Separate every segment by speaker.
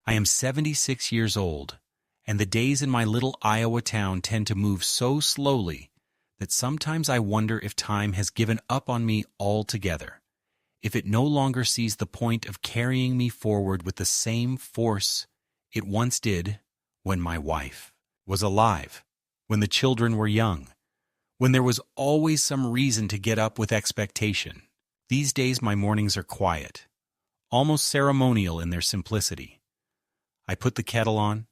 Speaker 1: I am 76 years old, and the days in my little Iowa town tend to move so slowly that sometimes I wonder if time has given up on me altogether, if it no longer sees the point of carrying me forward with the same force it once did when my wife was alive, when the children were young, when there was always some reason to get up with expectation. These days my mornings are quiet, almost ceremonial in their simplicity. I put the kettle on,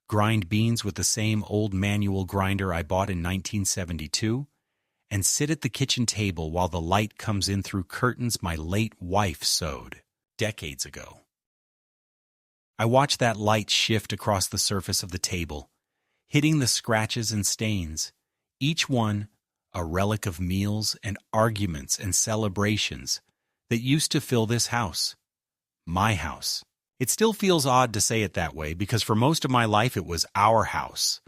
Speaker 1: grind beans with the same old manual grinder I bought in 1972, and sit at the kitchen table while the light comes in through curtains my late wife sewed decades ago. I watch that light shift across the surface of the table, hitting the scratches and stains, each one a relic of meals and arguments and celebrations that used to fill this house, my house. It still feels odd to say it that way because for most of my life it was our house,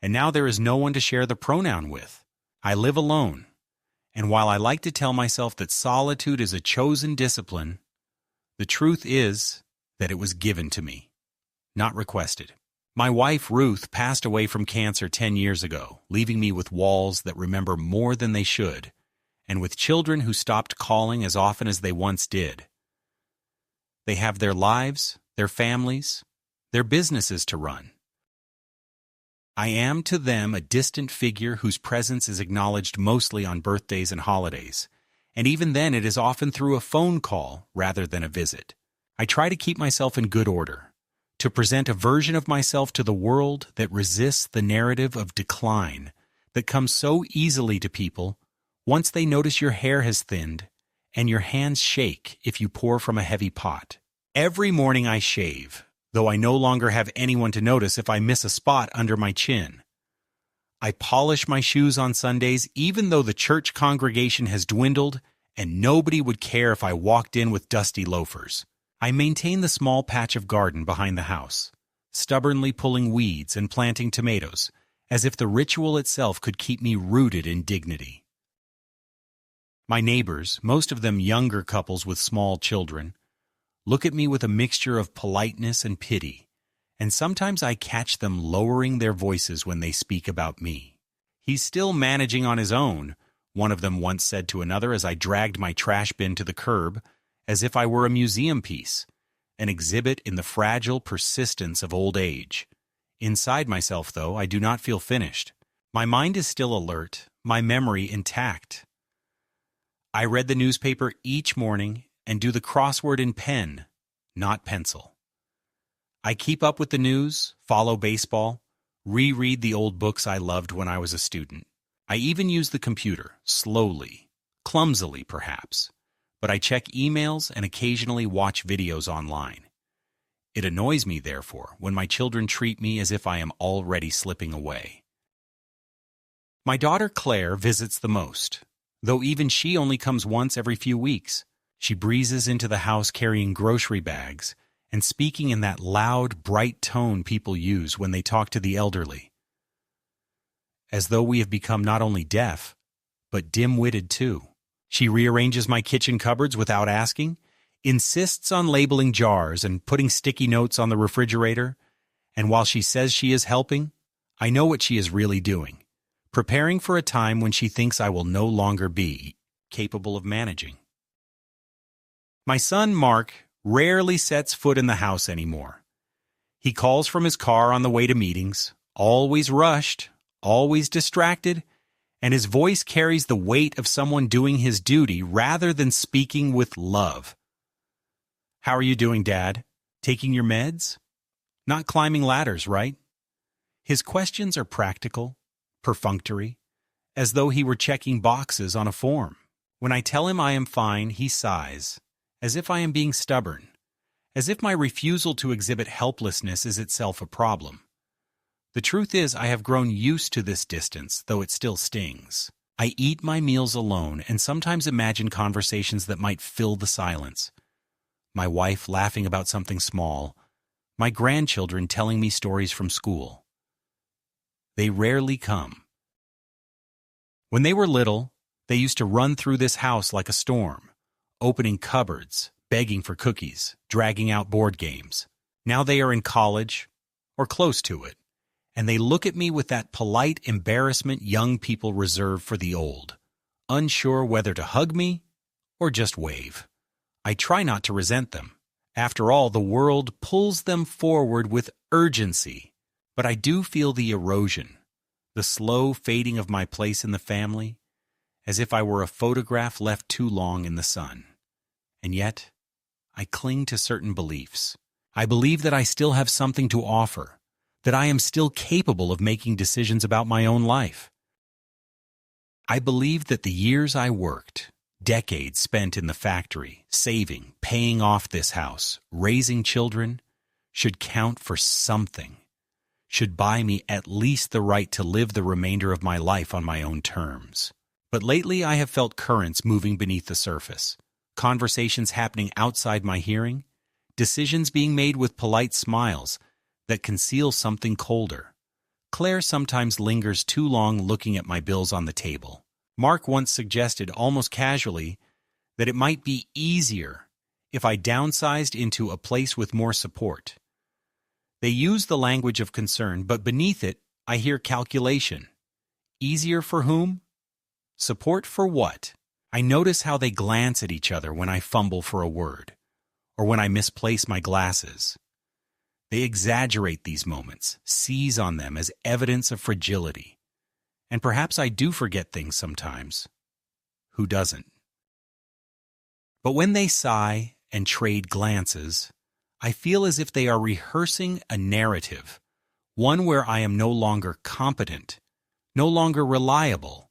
Speaker 1: and now there is no one to share the pronoun with. I live alone, and while I like to tell myself that solitude is a chosen discipline, the truth is that it was given to me, not requested. My wife, Ruth, passed away from cancer 10 years ago, leaving me with walls that remember more than they should, and with children who stopped calling as often as they once did. They have their lives, their families, their businesses to run. I am to them a distant figure whose presence is acknowledged mostly on birthdays and holidays, and even then it is often through a phone call rather than a visit. I try to keep myself in good order, to present a version of myself to the world that resists the narrative of decline that comes so easily to people once they notice your hair has thinned and your hands shake if you pour from a heavy pot. Every morning I shave, though I no longer have anyone to notice if I miss a spot under my chin. I polish my shoes on Sundays even though the church congregation has dwindled and nobody would care if I walked in with dusty loafers. I maintain the small patch of garden behind the house, stubbornly pulling weeds and planting tomatoes, as if the ritual itself could keep me rooted in dignity. My neighbors, most of them younger couples with small children, look at me with a mixture of politeness and pity, and sometimes I catch them lowering their voices when they speak about me. "He's still managing on his own," one of them once said to another as I dragged my trash bin to the curb, as if I were a museum piece, an exhibit in the fragile persistence of old age. Inside myself, though, I do not feel finished. My mind is still alert, my memory intact. I read the newspaper each morning and do the crossword in pen, not pencil. I keep up with the news, follow baseball, reread the old books I loved when I was a student. I even use the computer, slowly, clumsily perhaps, but I check emails and occasionally watch videos online. It annoys me, therefore, when my children treat me as if I am already slipping away. My daughter Claire visits the most, though even she only comes once every few weeks. She breezes into the house carrying grocery bags and speaking in that loud, bright tone people use when they talk to the elderly, as though we have become not only deaf, but dim-witted too. She rearranges my kitchen cupboards without asking, insists on labeling jars and putting sticky notes on the refrigerator, and while she says she is helping, I know what she is really doing, preparing for a time when she thinks I will no longer be capable of managing. My son, Mark, rarely sets foot in the house anymore. He calls from his car on the way to meetings, always rushed, always distracted, and his voice carries the weight of someone doing his duty rather than speaking with love. "How are you doing, Dad? Taking your meds? Not climbing ladders, right?" His questions are practical, perfunctory, as though he were checking boxes on a form. When I tell him I am fine, he sighs, as if I am being stubborn, as if my refusal to exhibit helplessness is itself a problem. The truth is, I have grown used to this distance, though it still stings. I eat my meals alone and sometimes imagine conversations that might fill the silence. My wife laughing about something small, my grandchildren telling me stories from school. They rarely come. When they were little, they used to run through this house like a storm, opening cupboards, begging for cookies, dragging out board games. Now they are in college, or close to it, and they look at me with that polite embarrassment young people reserve for the old, unsure whether to hug me or just wave. I try not to resent them. After all, the world pulls them forward with urgency, but I do feel the erosion, the slow fading of my place in the family, as if I were a photograph left too long in the sun. And yet, I cling to certain beliefs. I believe that I still have something to offer, that I am still capable of making decisions about my own life. I believe that the years I worked, decades spent in the factory, saving, paying off this house, raising children, should count for something, should buy me at least the right to live the remainder of my life on my own terms. But lately I have felt currents moving beneath the surface, conversations happening outside my hearing, decisions being made with polite smiles that conceal something colder. Claire sometimes lingers too long looking at my bills on the table. Mark once suggested, almost casually, that it might be easier if I downsized into a place with more support. They use the language of concern, but beneath it, I hear calculation. Easier for whom? Support for what? I notice how they glance at each other when I fumble for a word, or when I misplace my glasses. They exaggerate these moments, seize on them as evidence of fragility. And perhaps I do forget things sometimes. Who doesn't? But when they sigh and trade glances, I feel as if they are rehearsing a narrative, one where I am no longer competent, no longer reliable,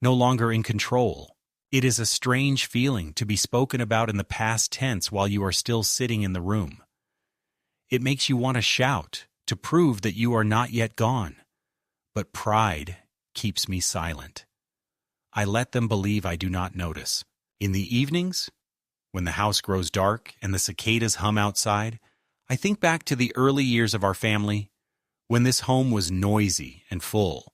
Speaker 1: no longer in control. It is a strange feeling to be spoken about in the past tense while you are still sitting in the room. It makes you want to shout, to prove that you are not yet gone. But pride keeps me silent. I let them believe I do not notice. In the evenings, when the house grows dark and the cicadas hum outside, I think back to the early years of our family, when this home was noisy and full,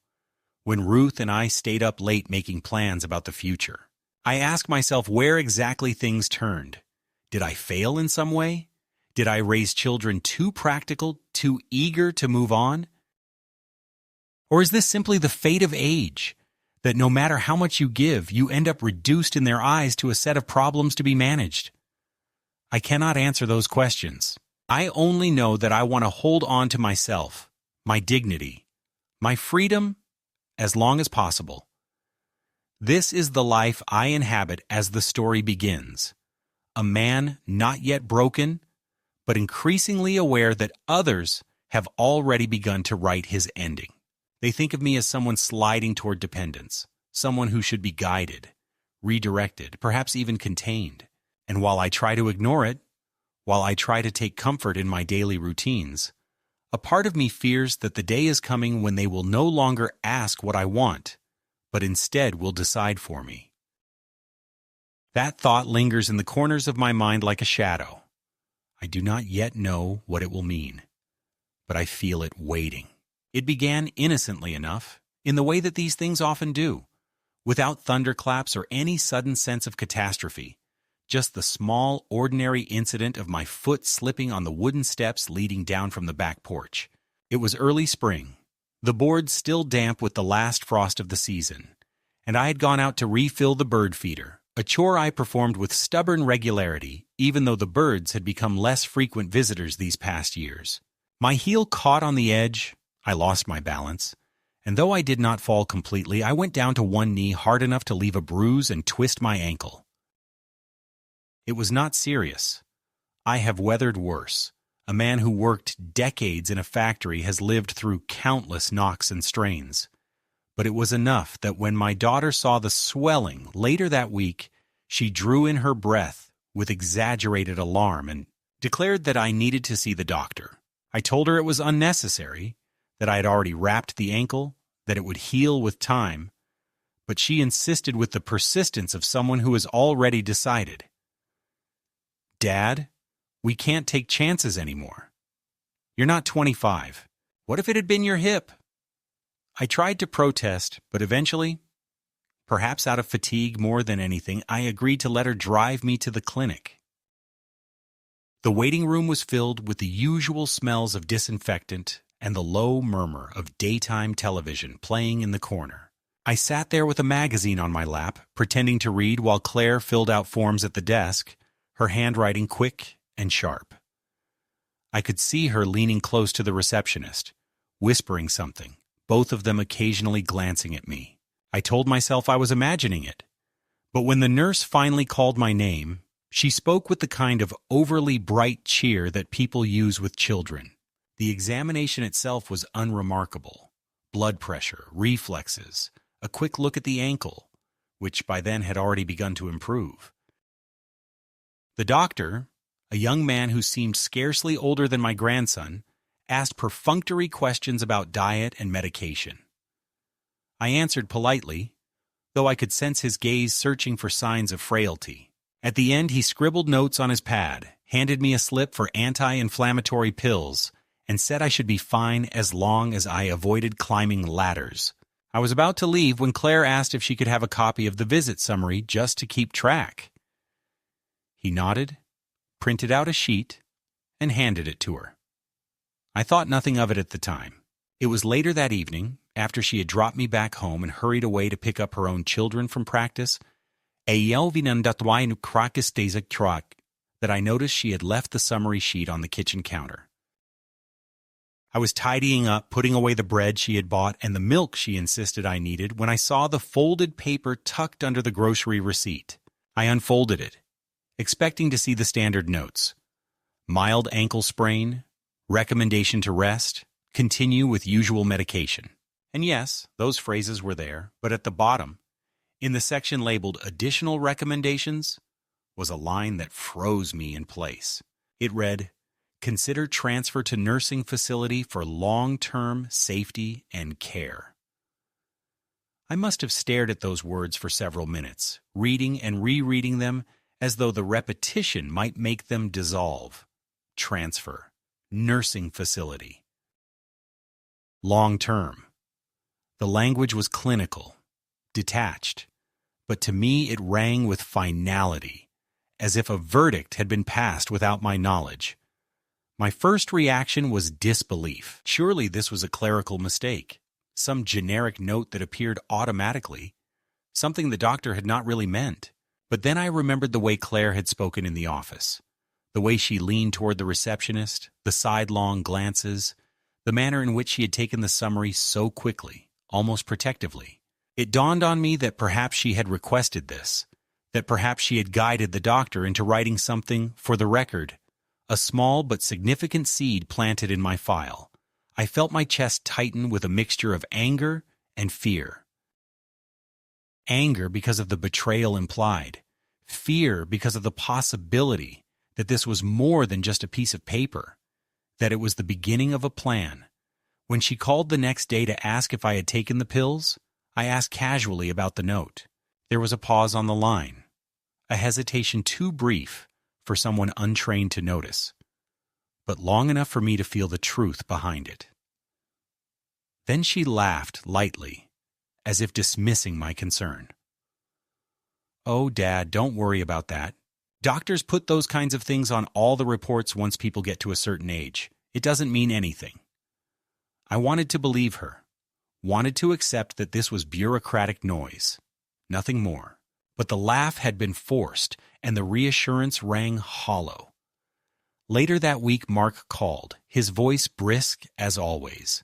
Speaker 1: when Ruth and I stayed up late making plans about the future. I ask myself where exactly things turned. Did I fail in some way? Did I raise children too practical, too eager to move on? Or is this simply the fate of age, that no matter how much you give, you end up reduced in their eyes to a set of problems to be managed? I cannot answer those questions. I only know that I want to hold on to myself, my dignity, my freedom, as long as possible. This is the life I inhabit as the story begins. A man not yet broken, but increasingly aware that others have already begun to write his ending. They think of me as someone sliding toward dependence, someone who should be guided, redirected, perhaps even contained. And while I try to ignore it, while I try to take comfort in my daily routines, a part of me fears that the day is coming when they will no longer ask what I want, but instead will decide for me. That thought lingers in the corners of my mind like a shadow. I do not yet know what it will mean, but I feel it waiting. It began innocently enough, in the way that these things often do, without thunderclaps or any sudden sense of catastrophe, just the small, ordinary incident of my foot slipping on the wooden steps leading down from the back porch. It was early spring, the boards still damp with the last frost of the season, and I had gone out to refill the bird feeder, a chore I performed with stubborn regularity, even though the birds had become less frequent visitors these past years. My heel caught on the edge, I lost my balance, and though I did not fall completely, I went down to one knee hard enough to leave a bruise and twist my ankle. It was not serious. I have weathered worse. A man who worked decades in a factory has lived through countless knocks and strains. But it was enough that when my daughter saw the swelling later that week, she drew in her breath with exaggerated alarm and declared that I needed to see the doctor. I told her it was unnecessary, that I had already wrapped the ankle, that it would heal with time, but she insisted with the persistence of someone who has already decided. "Dad, we can't take chances anymore. You're not 25. What if it had been your hip?" I tried to protest, but eventually, perhaps out of fatigue more than anything, I agreed to let her drive me to the clinic. The waiting room was filled with the usual smells of disinfectant and the low murmur of daytime television playing in the corner. I sat there with a magazine on my lap, pretending to read while Claire filled out forms at the desk, her handwriting quick and sharp. I could see her leaning close to the receptionist, whispering something, both of them occasionally glancing at me. I told myself I was imagining it. But when the nurse finally called my name, she spoke with the kind of overly bright cheer that people use with children. The examination itself was unremarkable. Blood pressure, reflexes, a quick look at the ankle, which by then had already begun to improve. The doctor, a young man who seemed scarcely older than my grandson, asked perfunctory questions about diet and medication. I answered politely, though I could sense his gaze searching for signs of frailty. At the end, he scribbled notes on his pad, handed me a slip for anti-inflammatory pills, and said I should be fine as long as I avoided climbing ladders. I was about to leave when Claire asked if she could have a copy of the visit summary just to keep track. He nodded, printed out a sheet, and handed it to her. I thought nothing of it at the time. It was later that evening, after she had dropped me back home and hurried away to pick up her own children from practice, that I noticed she had left the summary sheet on the kitchen counter. I was tidying up, putting away the bread she had bought and the milk she insisted I needed when I saw the folded paper tucked under the grocery receipt. I unfolded it, expecting to see the standard notes. Mild ankle sprain, recommendation to rest, continue with usual medication. And yes, those phrases were there, but at the bottom, in the section labeled Additional Recommendations, was a line that froze me in place. It read, "Consider transfer to nursing facility for long-term safety and care." I must have stared at those words for several minutes, reading and rereading them as though the repetition might make them dissolve. Transfer. Nursing facility. Long-term. The language was clinical, detached, but to me it rang with finality, as if a verdict had been passed without my knowledge. My first reaction was disbelief. Surely this was a clerical mistake, some generic note that appeared automatically, something the doctor had not really meant. But then I remembered the way Claire had spoken in the office, the way she leaned toward the receptionist, the sidelong glances, the manner in which she had taken the summary so quickly, almost protectively. It dawned on me that perhaps she had requested this, that perhaps she had guided the doctor into writing something for the record, a small but significant seed planted in my file. I felt my chest tighten with a mixture of anger and fear. Anger because of the betrayal implied, fear because of the possibility that this was more than just a piece of paper, that it was the beginning of a plan. When she called the next day to ask if I had taken the pills, I asked casually about the note. There was a pause on the line, a hesitation too brief for someone untrained to notice, but long enough for me to feel the truth behind it. Then she laughed lightly, as if dismissing my concern. "Oh, Dad, don't worry about that. Doctors put those kinds of things on all the reports once people get to a certain age. It doesn't mean anything." I wanted to believe her, wanted to accept that this was bureaucratic noise, nothing more. But the laugh had been forced, and the reassurance rang hollow. Later that week, Mark called, his voice brisk as always.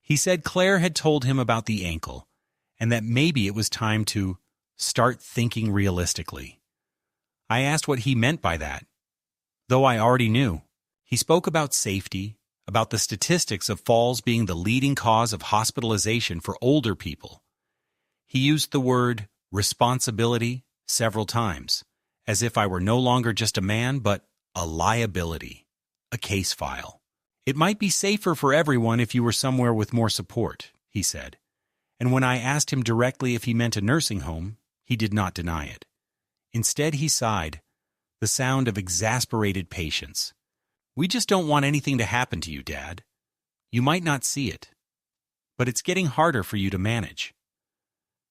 Speaker 1: He said Claire had told him about the ankle, and that maybe it was time to start thinking realistically. I asked what he meant by that, though I already knew. He spoke about safety, about the statistics of falls being the leading cause of hospitalization for older people. He used the word responsibility several times, as if I were no longer just a man, but a liability, a case file. It might be safer for everyone if you were somewhere with more support, he said. And when I asked him directly if he meant a nursing home, he did not deny it. Instead, he sighed, the sound of exasperated patience. "We just don't want anything to happen to you, Dad. You might not see it, but it's getting harder for you to manage."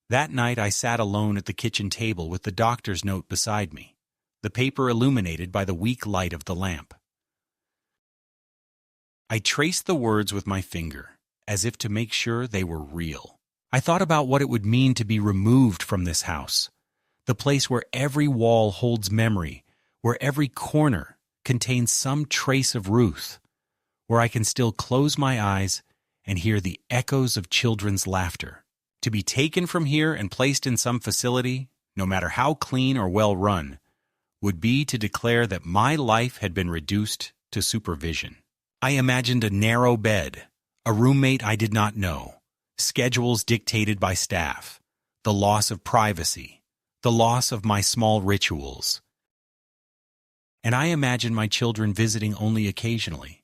Speaker 1: That night I sat alone at the kitchen table with the doctor's note beside me, the paper illuminated by the weak light of the lamp. I traced the words with my finger, as if to make sure they were real. I thought about what it would mean to be removed from this house, the place where every wall holds memory, where every corner contains some trace of Ruth, where I can still close my eyes and hear the echoes of children's laughter. To be taken from here and placed in some facility, no matter how clean or well run, would be to declare that my life had been reduced to supervision. I imagined a narrow bed, a roommate I did not know, schedules dictated by staff, the loss of privacy, the loss of my small rituals. And I imagined my children visiting only occasionally,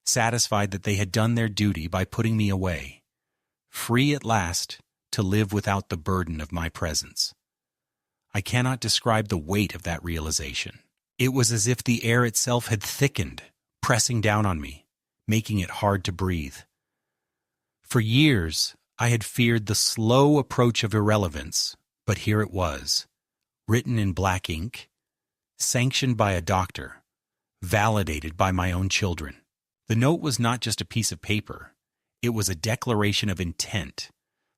Speaker 1: satisfied that they had done their duty by putting me away, free at last to live without the burden of my presence. I cannot describe the weight of that realization. It was as if the air itself had thickened, pressing down on me, making it hard to breathe. For years, I had feared the slow approach of irrelevance, but here it was, written in black ink, sanctioned by a doctor, validated by my own children. The note was not just a piece of paper. It was a declaration of intent,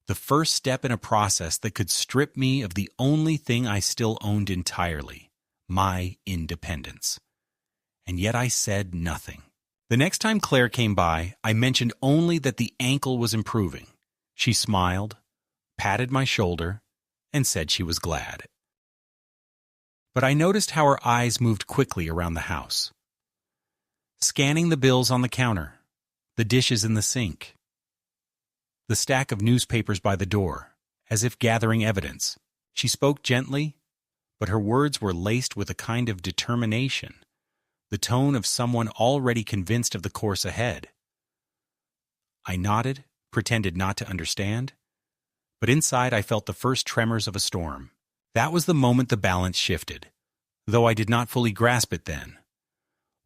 Speaker 1: the first step in a process that could strip me of the only thing I still owned entirely, my independence. And yet I said nothing. The next time Claire came by, I mentioned only that the ankle was improving. She smiled, patted my shoulder, and said she was glad. But I noticed how her eyes moved quickly around the house, scanning the bills on the counter, the dishes in the sink, the stack of newspapers by the door, as if gathering evidence. She spoke gently, but her words were laced with a kind of determination, the tone of someone already convinced of the course ahead. I nodded, pretended not to understand, but inside I felt the first tremors of a storm. That was the moment the balance shifted, though I did not fully grasp it then.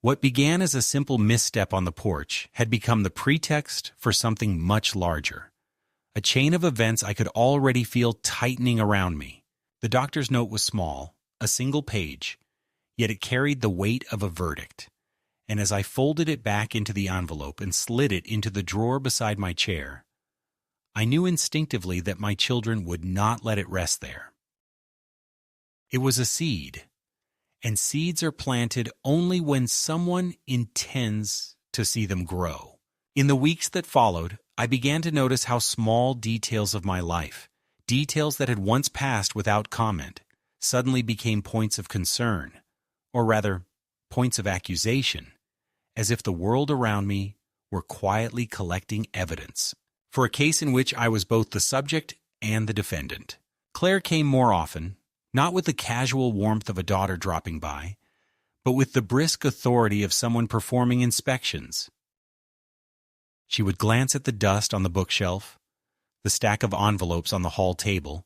Speaker 1: What began as a simple misstep on the porch had become the pretext for something much larger, a chain of events I could already feel tightening around me. The doctor's note was small, a single page, yet it carried the weight of a verdict, and as I folded it back into the envelope and slid it into the drawer beside my chair, I knew instinctively that my children would not let it rest there. It was a seed, and seeds are planted only when someone intends to see them grow. In the weeks that followed, I began to notice how small details of my life, details that had once passed without comment, suddenly became points of concern, or rather, points of accusation, as if the world around me were quietly collecting evidence for a case in which I was both the subject and the defendant. Claire came more often, not with the casual warmth of a daughter dropping by, but with the brisk authority of someone performing inspections. She would glance at the dust on the bookshelf, the stack of envelopes on the hall table,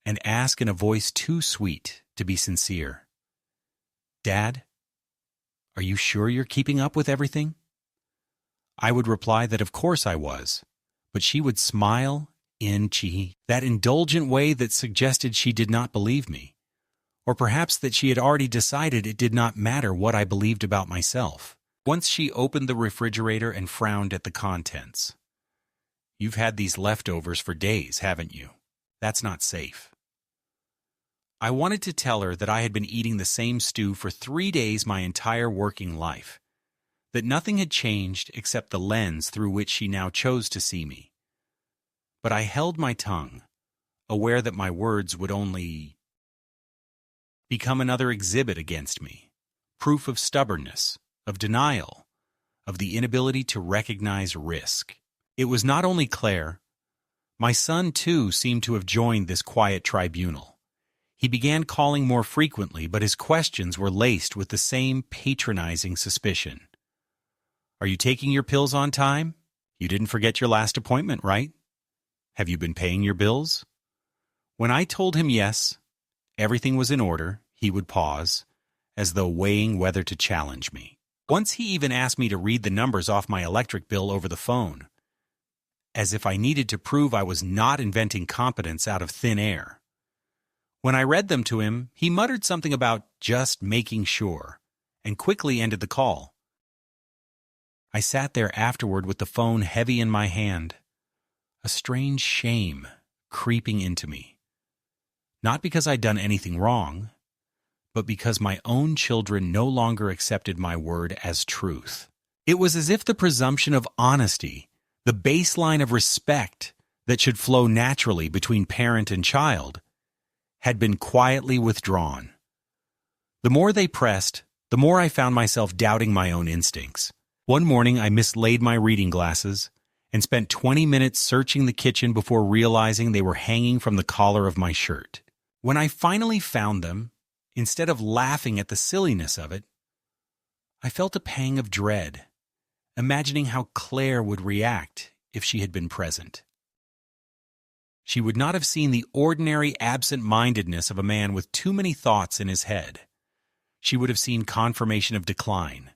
Speaker 1: and ask in a voice too sweet to be sincere, "Dad, are you sure you're keeping up with everything?" I would reply that of course I was, but she would smile in that indulgent way that suggested she did not believe me, or perhaps that she had already decided it did not matter what I believed about myself. Once she opened the refrigerator and frowned at the contents. "You've had these leftovers for days, haven't you? That's not safe." I wanted to tell her that I had been eating the same stew for 3 days my entire working life, that nothing had changed except the lens through which she now chose to see me. But I held my tongue, aware that my words would only become another exhibit against me, proof of stubbornness, of denial, of the inability to recognize risk. It was not only Claire. My son, too, seemed to have joined this quiet tribunal. He began calling more frequently, but his questions were laced with the same patronizing suspicion. "Are you taking your pills on time? You didn't forget your last appointment, right? Have you been paying your bills?" When I told him yes, everything was in order, he would pause, as though weighing whether to challenge me. Once he even asked me to read the numbers off my electric bill over the phone, as if I needed to prove I was not inventing competence out of thin air. When I read them to him, he muttered something about just making sure, and quickly ended the call. I sat there afterward with the phone heavy in my hand, a strange shame creeping into me. Not because I'd done anything wrong, but because my own children no longer accepted my word as truth. It was as if the presumption of honesty, the baseline of respect that should flow naturally between parent and child, had been quietly withdrawn. The more they pressed, the more I found myself doubting my own instincts. One morning I mislaid my reading glasses and spent 20 minutes searching the kitchen before realizing they were hanging from the collar of my shirt. When I finally found them, instead of laughing at the silliness of it, I felt a pang of dread, imagining how Claire would react if she had been present. She would not have seen the ordinary absent-mindedness of a man with too many thoughts in his head. She would have seen confirmation of decline,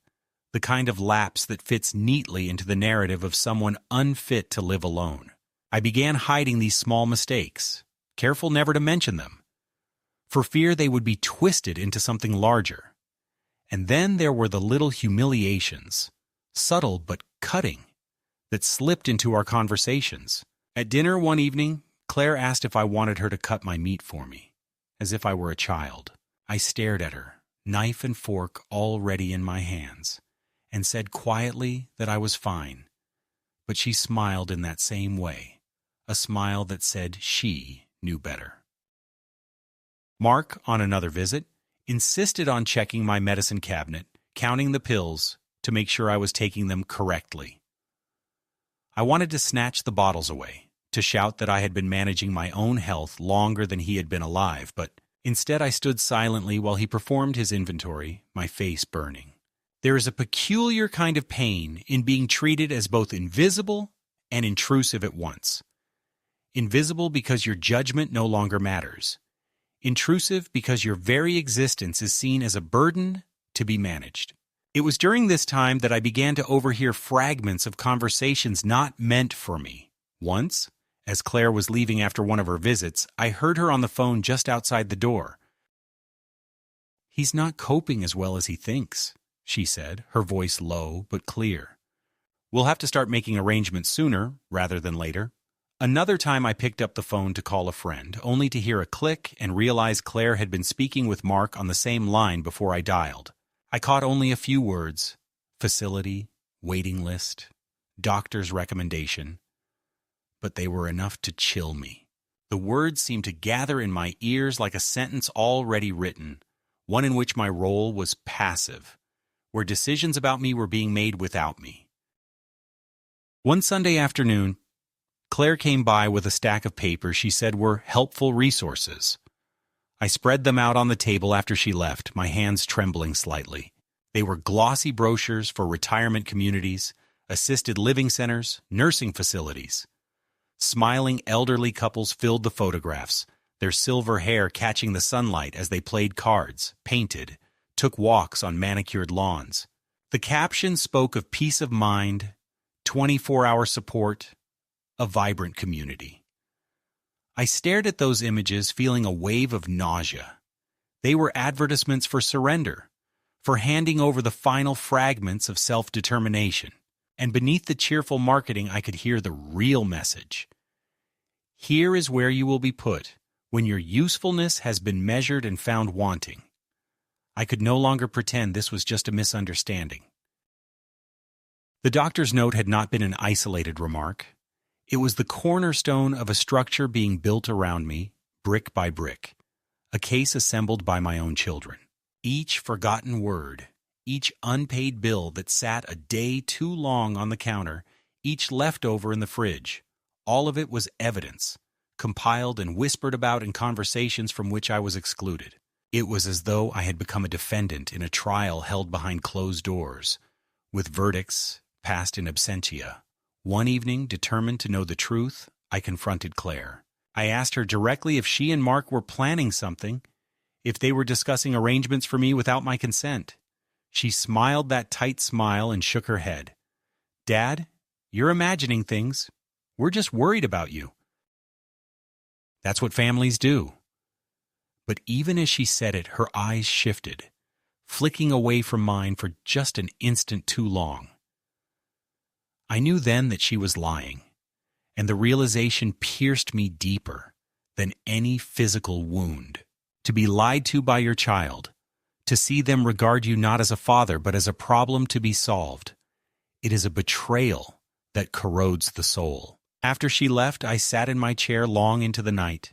Speaker 1: the kind of lapse that fits neatly into the narrative of someone unfit to live alone. I began hiding these small mistakes, careful never to mention them, for fear they would be twisted into something larger. And then there were the little humiliations, subtle but cutting, that slipped into our conversations. At dinner one evening, Claire asked if I wanted her to cut my meat for me, as if I were a child. I stared at her, knife and fork already in my hands, and said quietly that I was fine. But she smiled in that same way, a smile that said she knew better. Mark, on another visit, insisted on checking my medicine cabinet, counting the pills to make sure I was taking them correctly. I wanted to snatch the bottles away, to shout that I had been managing my own health longer than he had been alive, but instead I stood silently while he performed his inventory, my face burning. There is a peculiar kind of pain in being treated as both invisible and intrusive at once. Invisible because your judgment no longer matters. Intrusive because your very existence is seen as a burden to be managed. It was during this time that I began to overhear fragments of conversations not meant for me. Once, as Claire was leaving after one of her visits, I heard her on the phone just outside the door. "He's not coping as well as he thinks," she said, her voice low but clear. "We'll have to start making arrangements sooner rather than later." Another time I picked up the phone to call a friend, only to hear a click and realize Claire had been speaking with Mark on the same line before I dialed. I caught only a few words: facility, waiting list, doctor's recommendation. But they were enough to chill me. The words seemed to gather in my ears like a sentence already written, one in which my role was passive, where decisions about me were being made without me. One Sunday afternoon, Claire came by with a stack of papers she said were helpful resources. I spread them out on the table after she left, my hands trembling slightly. They were glossy brochures for retirement communities, assisted living centers, nursing facilities. Smiling elderly couples filled the photographs, their silver hair catching the sunlight as they played cards, painted, took walks on manicured lawns. The caption spoke of peace of mind, 24-hour support, a vibrant community. I stared at those images, feeling a wave of nausea. They were advertisements for surrender, for handing over the final fragments of self-determination. And beneath the cheerful marketing I could hear the real message. Here is where you will be put when your usefulness has been measured and found wanting. I could no longer pretend this was just a misunderstanding. The doctor's note had not been an isolated remark. It was the cornerstone of a structure being built around me, brick by brick, a case assembled by my own children. Each forgotten word, each unpaid bill that sat a day too long on the counter, each leftover in the fridge, all of it was evidence, compiled and whispered about in conversations from which I was excluded. It was as though I had become a defendant in a trial held behind closed doors, with verdicts passed in absentia. One evening, determined to know the truth, I confronted Claire. I asked her directly if she and Mark were planning something, if they were discussing arrangements for me without my consent. She smiled that tight smile and shook her head. "Dad, you're imagining things. We're just worried about you." That's what families do. But even as she said it, her eyes shifted, flicking away from mine for just an instant too long. I knew then that she was lying, and the realization pierced me deeper than any physical wound. To be lied to by your child, to see them regard you not as a father but as a problem to be solved, it is a betrayal that corrodes the soul. After she left, I sat in my chair long into the night,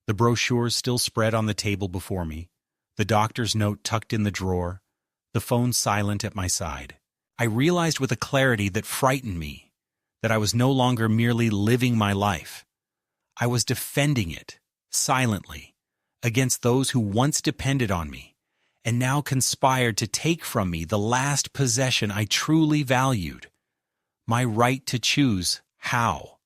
Speaker 1: the brochures still spread on the table before me, the doctor's note tucked in the drawer, the phone silent at my side. I realized with a clarity that frightened me that I was no longer merely living my life. I was defending it, silently, against those who once depended on me and now conspired to take from me the last possession I truly valued, my right to choose how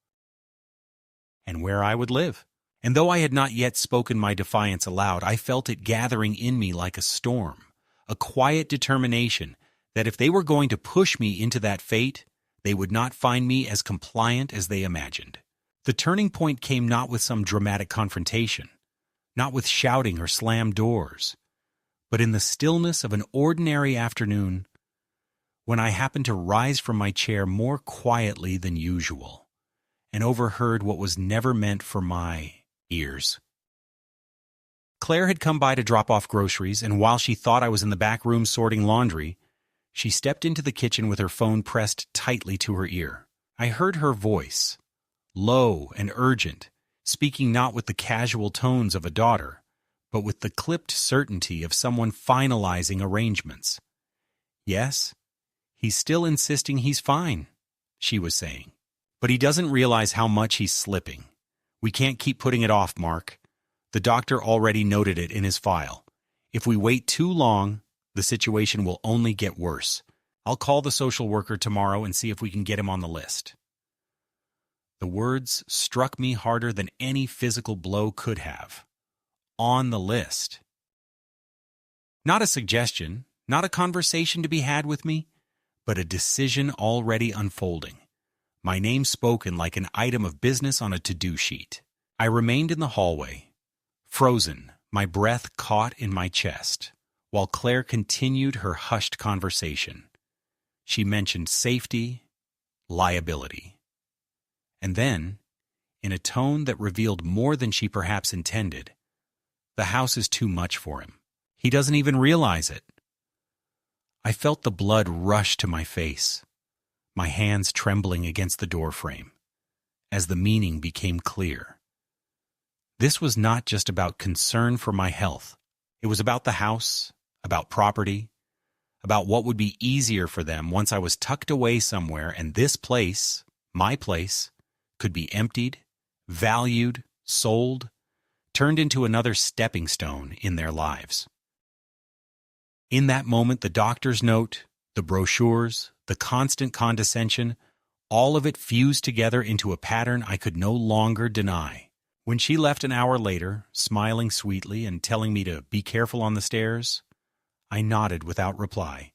Speaker 1: and where I would live. And though I had not yet spoken my defiance aloud, I felt it gathering in me like a storm, a quiet determination that if they were going to push me into that fate, they would not find me as compliant as they imagined. The turning point came not with some dramatic confrontation, not with shouting or slammed doors, but in the stillness of an ordinary afternoon when I happened to rise from my chair more quietly than usual and overheard what was never meant for my ears. Claire had come by to drop off groceries, and while she thought I was in the back room sorting laundry, she stepped into the kitchen with her phone pressed tightly to her ear. I heard her voice, low and urgent, speaking not with the casual tones of a daughter, but with the clipped certainty of someone finalizing arrangements. "Yes, he's still insisting he's fine," she was saying. "But he doesn't realize how much he's slipping. We can't keep putting it off, Mark. The doctor already noted it in his file. If we wait too long, the situation will only get worse. I'll call the social worker tomorrow and see if we can get him on the list." The words struck me harder than any physical blow could have. On the list. Not a suggestion, not a conversation to be had with me, but a decision already unfolding. My name spoken like an item of business on a to-do sheet. I remained in the hallway, frozen, my breath caught in my chest, while Claire continued her hushed conversation. She mentioned safety, liability. And then, in a tone that revealed more than she perhaps intended, "The house is too much for him. He doesn't even realize it." I felt the blood rush to my face, my hands trembling against the doorframe, as the meaning became clear. This was not just about concern for my health. It was about the house, about property, about what would be easier for them once I was tucked away somewhere and this place, my place, could be emptied, valued, sold, turned into another stepping stone in their lives. In that moment, the doctor's note, the brochures, the constant condescension, all of it fused together into a pattern I could no longer deny. When she left an hour later, smiling sweetly and telling me to be careful on the stairs, I nodded without reply,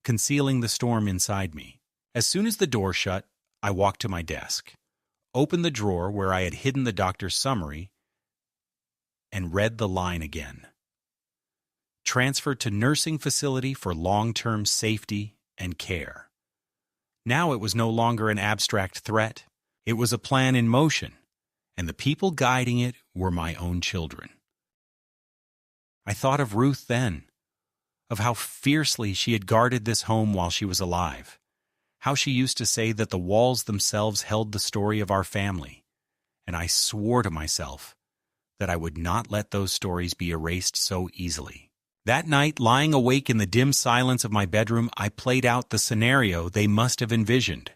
Speaker 1: concealing the storm inside me. As soon as the door shut, I walked to my desk, opened the drawer where I had hidden the doctor's summary, and read the line again. Transfer to nursing facility for long-term safety and care. Now it was no longer an abstract threat. It was a plan in motion, and the people guiding it were my own children. I thought of Ruth then, of how fiercely she had guarded this home while she was alive, how she used to say that the walls themselves held the story of our family, and I swore to myself that I would not let those stories be erased so easily. That night, lying awake in the dim silence of my bedroom, I played out the scenario they must have envisioned.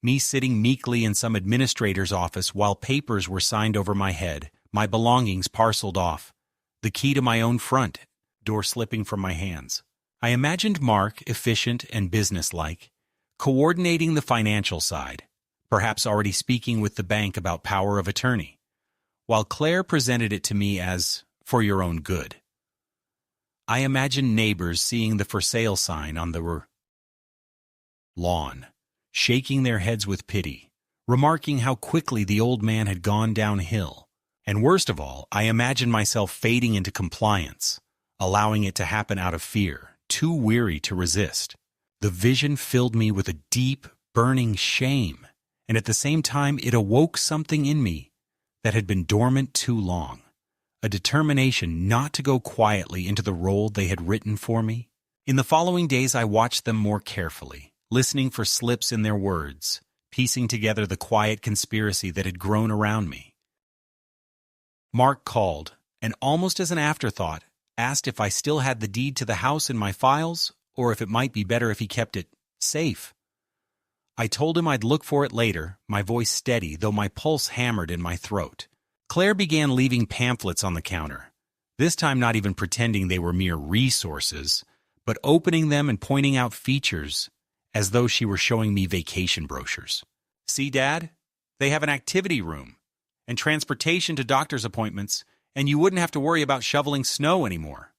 Speaker 1: Me sitting meekly in some administrator's office while papers were signed over my head, my belongings parceled off, the key to my own front door slipping from my hands. I imagined Mark, efficient and businesslike, coordinating the financial side, perhaps already speaking with the bank about power of attorney, while Claire presented it to me as, "for your own good." I imagined neighbors seeing the for sale sign on the lawn, shaking their heads with pity, remarking how quickly the old man had gone downhill, And worst of all, I imagined myself fading into compliance, allowing it to happen out of fear, too weary to resist. The vision filled me with a deep, burning shame, and at the same time it awoke something in me that had been dormant too long, a determination not to go quietly into the role they had written for me. In the following days I watched them more carefully, listening for slips in their words, piecing together the quiet conspiracy that had grown around me. Mark called, and almost as an afterthought, asked if I still had the deed to the house in my files, or if it might be better if he kept it safe. I told him I'd look for it later, my voice steady, though my pulse hammered in my throat. Claire began leaving pamphlets on the counter, this time not even pretending they were mere resources, but opening them and pointing out features as though she were showing me vacation brochures. "See, Dad? They have an activity room and transportation to doctor's appointments, and you wouldn't have to worry about shoveling snow anymore."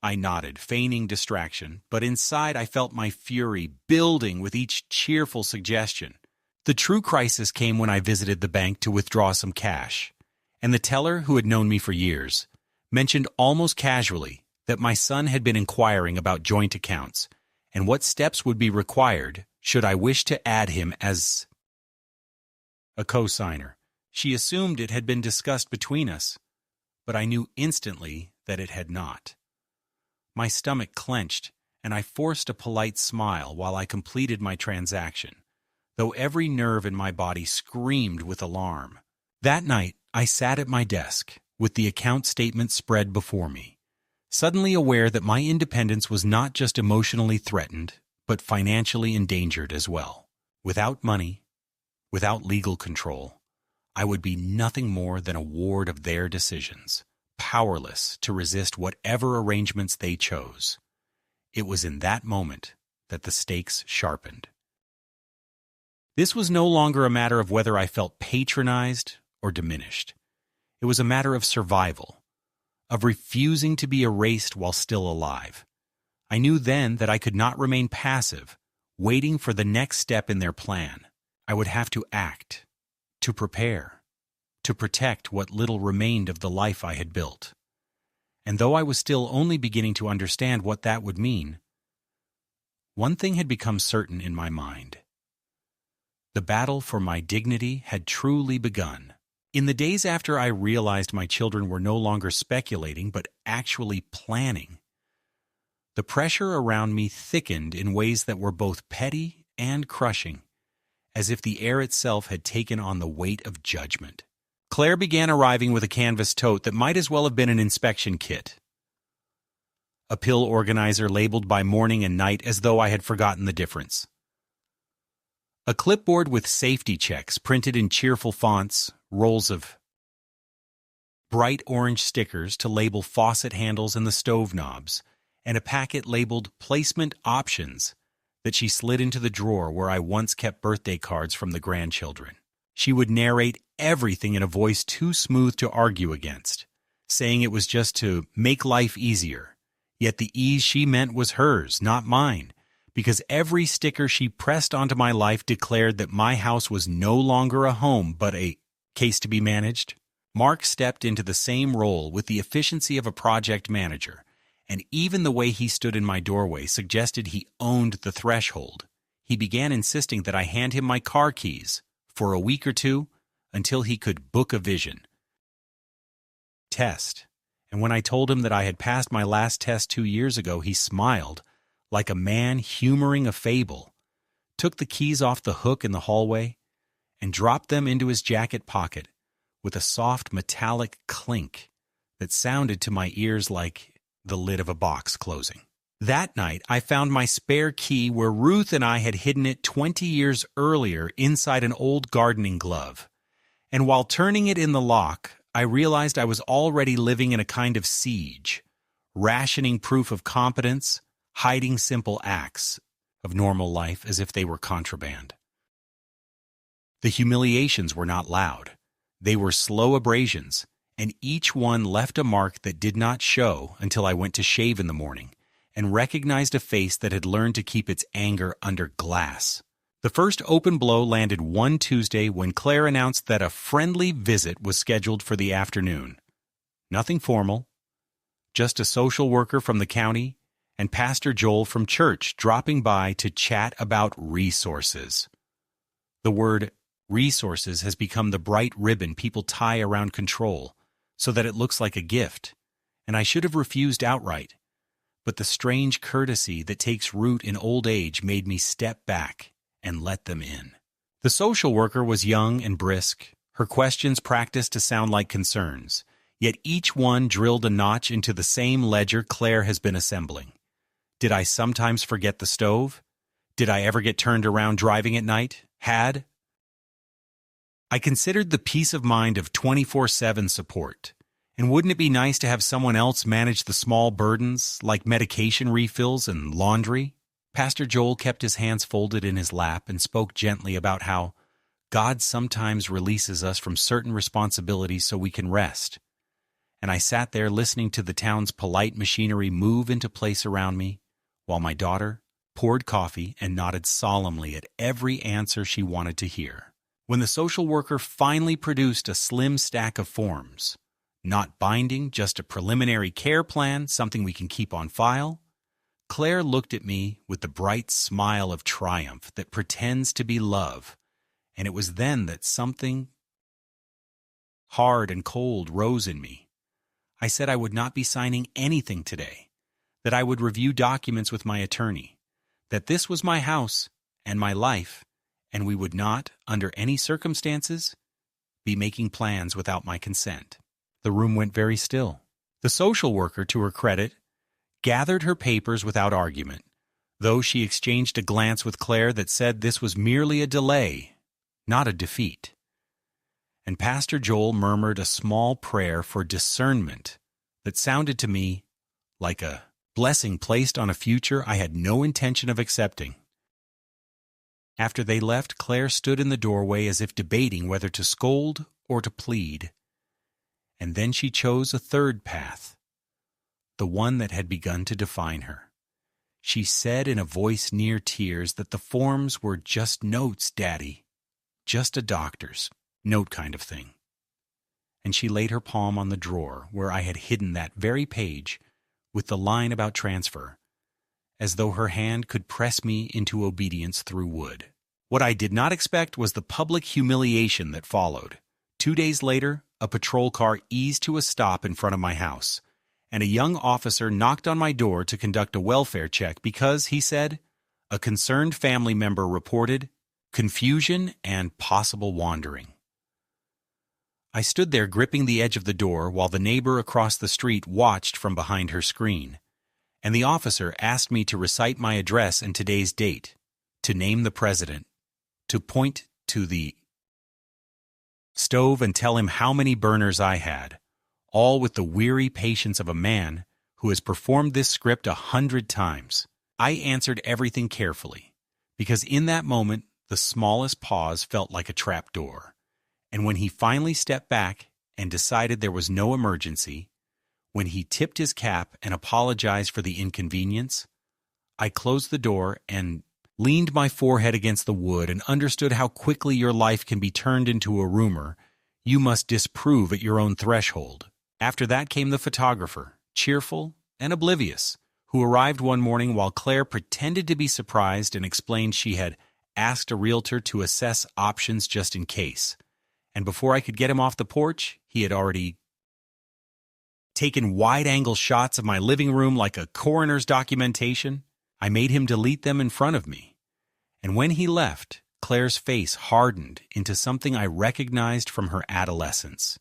Speaker 1: I nodded, feigning distraction, but inside I felt my fury building with each cheerful suggestion. The true crisis came when I visited the bank to withdraw some cash, and the teller, who had known me for years, mentioned almost casually that my son had been inquiring about joint accounts and what steps would be required should I wish to add him as a co-signer. She assumed it had been discussed between us, but I knew instantly that it had not. My stomach clenched, and I forced a polite smile while I completed my transaction, though every nerve in my body screamed with alarm. That night, I sat at my desk, with the account statement spread before me, suddenly aware that my independence was not just emotionally threatened, but financially endangered as well. Without money, without legal control, I would be nothing more than a ward of their decisions, powerless to resist whatever arrangements they chose. It was in that moment that the stakes sharpened. This was no longer a matter of whether I felt patronized or diminished. It was a matter of survival, of refusing to be erased while still alive. I knew then that I could not remain passive, waiting for the next step in their plan. I would have to act, to prepare, to protect what little remained of the life I had built. And though I was still only beginning to understand what that would mean, one thing had become certain in my mind. The battle for my dignity had truly begun. In the days after I realized my children were no longer speculating but actually planning, the pressure around me thickened in ways that were both petty and crushing, as if the air itself had taken on the weight of judgment. Claire began arriving with a canvas tote that might as well have been an inspection kit, a pill organizer labeled by morning and night as though I had forgotten the difference, a clipboard with safety checks printed in cheerful fonts, rolls of bright orange stickers to label faucet handles and the stove knobs, and a packet labeled Placement Options that she slid into the drawer where I once kept birthday cards from the grandchildren. She would narrate everything in a voice too smooth to argue against, saying it was just to make life easier. Yet the ease she meant was hers, not mine, because every sticker she pressed onto my life declared that my house was no longer a home but a case to be managed. Mark stepped into the same role with the efficiency of a project manager, and even the way he stood in my doorway suggested he owned the threshold. He began insisting that I hand him my car keys for a week or two until he could book a vision test. And when I told him that I had passed my last test 2 years ago, he smiled like a man humoring a fable, took the keys off the hook in the hallway, and dropped them into his jacket pocket with a soft metallic clink that sounded to my ears like the lid of a box closing. That night, I found my spare key where Ruth and I had hidden it 20 years earlier inside an old gardening glove. And while turning it in the lock, I realized I was already living in a kind of siege, rationing proof of competence, hiding simple acts of normal life as if they were contraband. The humiliations were not loud. They were slow abrasions, and each one left a mark that did not show until I went to shave in the morning and recognized a face that had learned to keep its anger under glass. The first open blow landed one Tuesday when Claire announced that a friendly visit was scheduled for the afternoon. Nothing formal, just a social worker from the county and Pastor Joel from church dropping by to chat about resources. The word resources has become the bright ribbon people tie around control so that it looks like a gift, and I should have refused outright. But the strange courtesy that takes root in old age made me step back and let them in. The social worker was young and brisk, her questions practiced to sound like concerns, yet each one drilled a notch into the same ledger Claire has been assembling. Did I sometimes forget the stove? Did I ever get turned around driving at night? I considered the peace of mind of 24/7 support. And wouldn't it be nice to have someone else manage the small burdens, like medication refills and laundry? Pastor Joel kept his hands folded in his lap and spoke gently about how God sometimes releases us from certain responsibilities so we can rest. And I sat there listening to the town's polite machinery move into place around me, while my daughter poured coffee and nodded solemnly at every answer she wanted to hear. When the social worker finally produced a slim stack of forms, not binding, just a preliminary care plan, something we can keep on file, Claire looked at me with the bright smile of triumph that pretends to be love, and it was then that something hard and cold rose in me. I said I would not be signing anything today, that I would review documents with my attorney, that this was my house and my life, and we would not, under any circumstances, be making plans without my consent. The room went very still. The social worker, to her credit, gathered her papers without argument, though she exchanged a glance with Claire that said this was merely a delay, not a defeat. And Pastor Joel murmured a small prayer for discernment that sounded to me like a blessing placed on a future I had no intention of accepting. After they left, Claire stood in the doorway as if debating whether to scold or to plead. And then she chose a third path, the one that had begun to define her. She said in a voice near tears that the forms were just notes, Daddy, just a doctor's note kind of thing. And she laid her palm on the drawer where I had hidden that very page with the line about transfer, as though her hand could press me into obedience through wood. What I did not expect was the public humiliation that followed. 2 days later, a patrol car eased to a stop in front of my house, and a young officer knocked on my door to conduct a welfare check because, he said, a concerned family member reported confusion and possible wandering. I stood there gripping the edge of the door while the neighbor across the street watched from behind her screen, and the officer asked me to recite my address and today's date, to name the president, to point to the stove and tell him how many burners I had, all with the weary patience of a man who has performed this script 100 times. I answered everything carefully, because in that moment the smallest pause felt like a trapdoor. And when he finally stepped back and decided there was no emergency, when he tipped his cap and apologized for the inconvenience, I closed the door and leaned my forehead against the wood and understood how quickly your life can be turned into a rumor you must disprove at your own threshold. After that came the photographer, cheerful and oblivious, who arrived one morning while Claire pretended to be surprised and explained she had asked a realtor to assess options just in case. And before I could get him off the porch, he had already taken wide-angle shots of my living room like a coroner's documentation. I made him delete them in front of me. And when he left, Claire's face hardened into something I recognized from her adolescence.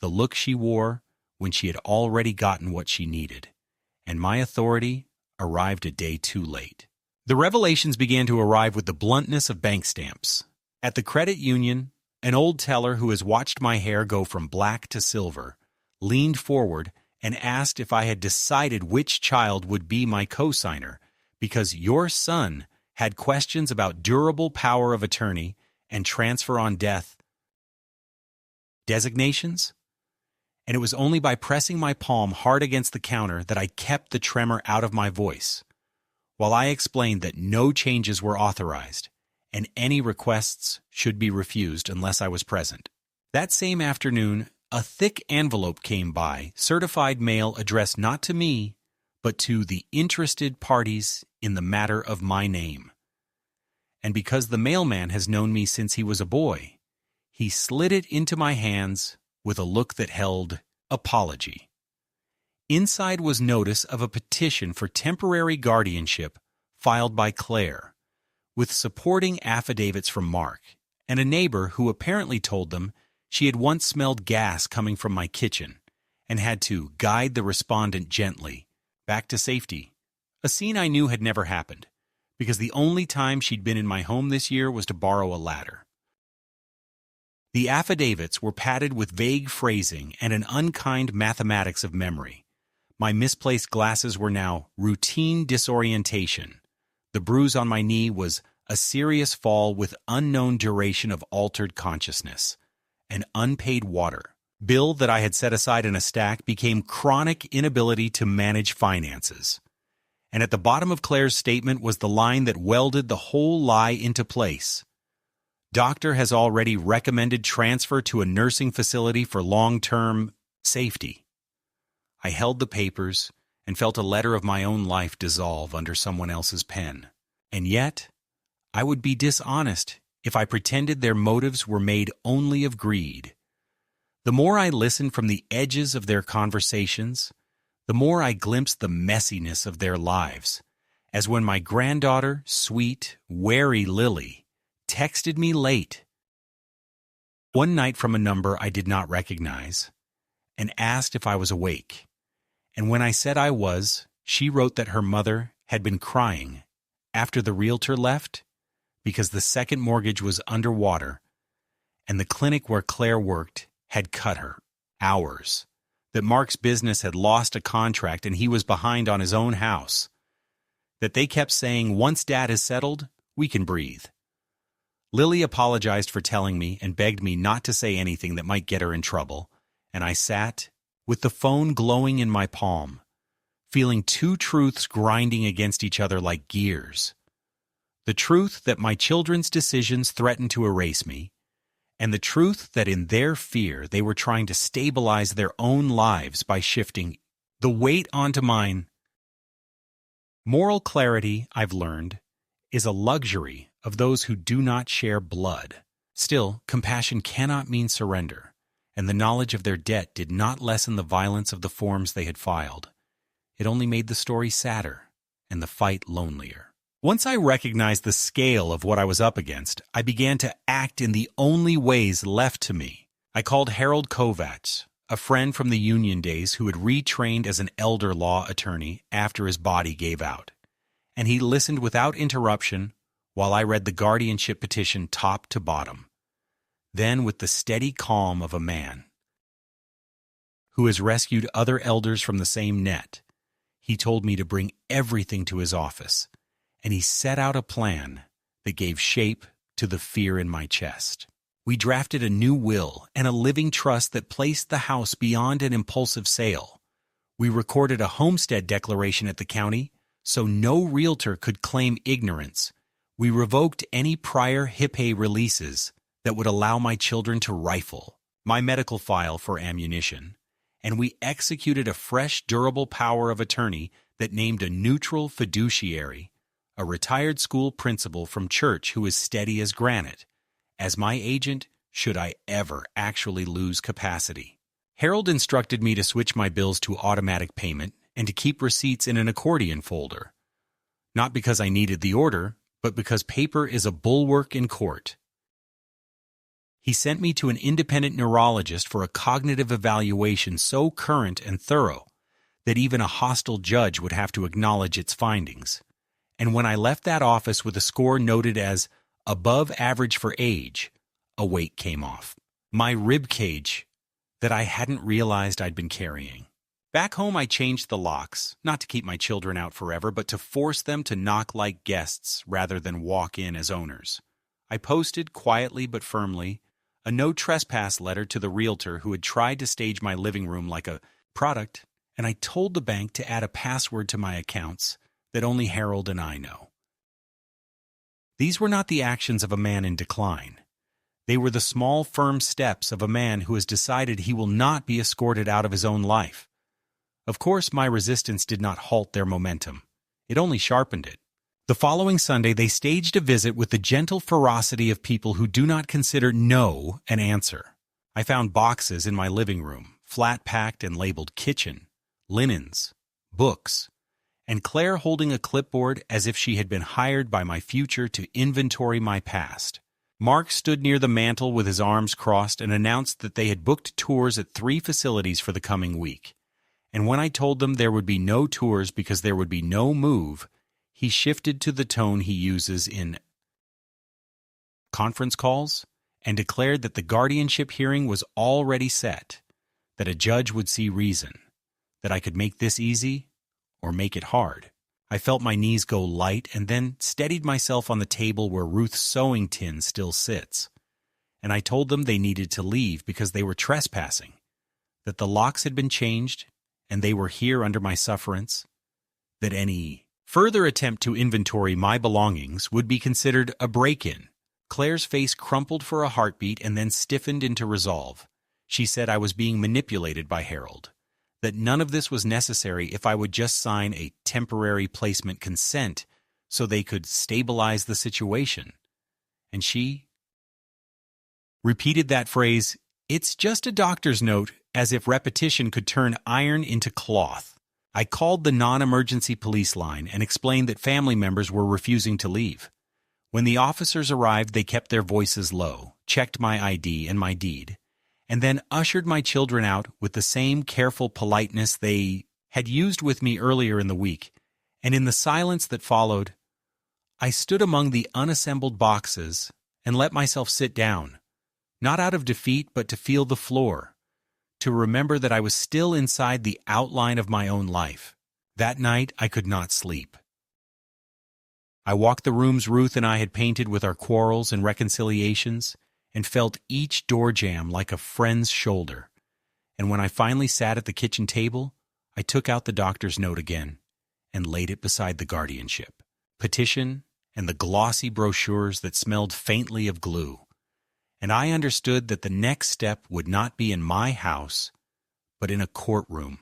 Speaker 1: The look she wore when she had already gotten what she needed. And my authority arrived a day too late. The revelations began to arrive with the bluntness of bank stamps. At the credit union, an old teller who has watched my hair go from black to silver leaned forward and asked if I had decided which child would be my co-signer, because your son had questions about durable power of attorney and transfer on death designations. And it was only by pressing my palm hard against the counter that I kept the tremor out of my voice, while I explained that no changes were authorized, and any requests should be refused unless I was present. That same afternoon, a thick envelope came by, certified mail addressed not to me, but to the interested parties in the matter of my name. And because the mailman has known me since he was a boy, he slid it into my hands with a look that held apology. Inside was notice of a petition for temporary guardianship filed by Claire, with supporting affidavits from Mark and a neighbor who apparently told them she had once smelled gas coming from my kitchen and had to guide the respondent gently back to safety, a scene I knew had never happened, because the only time she'd been in my home this year was to borrow a ladder. The affidavits were padded with vague phrasing and an unkind mathematics of memory. My misplaced glasses were now routine disorientation. The bruise on my knee was a serious fall with unknown duration of altered consciousness. An unpaid water bill that I had set aside in a stack became chronic inability to manage finances. And at the bottom of Claire's statement was the line that welded the whole lie into place. Doctor has already recommended transfer to a nursing facility for long-term safety. I held the papers and felt a letter of my own life dissolve under someone else's pen. And yet, I would be dishonest if I pretended their motives were made only of greed. The more I listened from the edges of their conversations, the more I glimpsed the messiness of their lives, as when my granddaughter, sweet, wary Lily, texted me late one night from a number I did not recognize and asked if I was awake. And when I said I was, she wrote that her mother had been crying after the realtor left because the second mortgage was underwater and the clinic where Claire worked had cut her hours, that Mark's business had lost a contract and he was behind on his own house, that they kept saying, once Dad is settled, we can breathe. Lily apologized for telling me and begged me not to say anything that might get her in trouble, and I sat with the phone glowing in my palm, feeling two truths grinding against each other like gears. The truth that my children's decisions threatened to erase me, and the truth that in their fear they were trying to stabilize their own lives by shifting the weight onto mine. Moral clarity, I've learned, is a luxury of those who do not share blood. Still, compassion cannot mean surrender, and the knowledge of their debt did not lessen the violence of the forms they had filed. It only made the story sadder and the fight lonelier. Once I recognized the scale of what I was up against, I began to act in the only ways left to me. I called Harold Kovacs, a friend from the union days who had retrained as an elder law attorney after his body gave out, and he listened without interruption while I read the guardianship petition top to bottom. Then, with the steady calm of a man who has rescued other elders from the same net, he told me to bring everything to his office, and he set out a plan that gave shape to the fear in my chest. We drafted a new will and a living trust that placed the house beyond an impulsive sale. We recorded a homestead declaration at the county so no realtor could claim ignorance. We revoked any prior HIPAA releases that would allow my children to rifle my medical file for ammunition, and we executed a fresh, durable power of attorney that named a neutral fiduciary, a retired school principal from church who is steady as granite, as my agent should I ever actually lose capacity. Harold instructed me to switch my bills to automatic payment and to keep receipts in an accordion folder, not because I needed the order, but because paper is a bulwark in court. He sent me to an independent neurologist for a cognitive evaluation so current and thorough that even a hostile judge would have to acknowledge its findings. And when I left that office with a score noted as above average for age, a weight came off my rib cage that I hadn't realized I'd been carrying. Back home, I changed the locks, not to keep my children out forever, but to force them to knock like guests rather than walk in as owners. I posted, quietly but firmly, a no trespass letter to the realtor who had tried to stage my living room like a product, and I told the bank to add a password to my accounts that only Harold and I know. These were not the actions of a man in decline. They were the small, firm steps of a man who has decided he will not be escorted out of his own life. Of course, my resistance did not halt their momentum. It only sharpened it. The following Sunday, they staged a visit with the gentle ferocity of people who do not consider no an answer. I found boxes in my living room, flat-packed and labeled kitchen, linens, books, and Claire holding a clipboard as if she had been hired by my future to inventory my past. Mark stood near the mantel with his arms crossed and announced that they had booked tours at 3 facilities for the coming week. And when I told them there would be no tours because there would be no move, he shifted to the tone he uses in conference calls and declared that the guardianship hearing was already set, that a judge would see reason, that I could make this easy or make it hard. I felt my knees go light and then steadied myself on the table where Ruth's sewing tin still sits. And I told them they needed to leave because they were trespassing, that the locks had been changed and they were here under my sufferance, that any further attempt to inventory my belongings would be considered a break-in. Claire's face crumpled for a heartbeat and then stiffened into resolve. She said I was being manipulated by Harold, that none of this was necessary if I would just sign a temporary placement consent so they could stabilize the situation. And she repeated that phrase, "It's just a doctor's note," as if repetition could turn iron into cloth. I called the non-emergency police line and explained that family members were refusing to leave. When the officers arrived, they kept their voices low, checked my ID and my deed, and then ushered my children out with the same careful politeness they had used with me earlier in the week. And in the silence that followed, I stood among the unassembled boxes and let myself sit down, not out of defeat but to feel the floor, to remember that I was still inside the outline of my own life. That night I could not sleep. I walked the rooms Ruth and I had painted with our quarrels and reconciliations, and felt each door jam like a friend's shoulder. And when I finally sat at the kitchen table, I took out the doctor's note again and laid it beside the guardianship petition and the glossy brochures that smelled faintly of glue. And I understood that the next step would not be in my house, but in a courtroom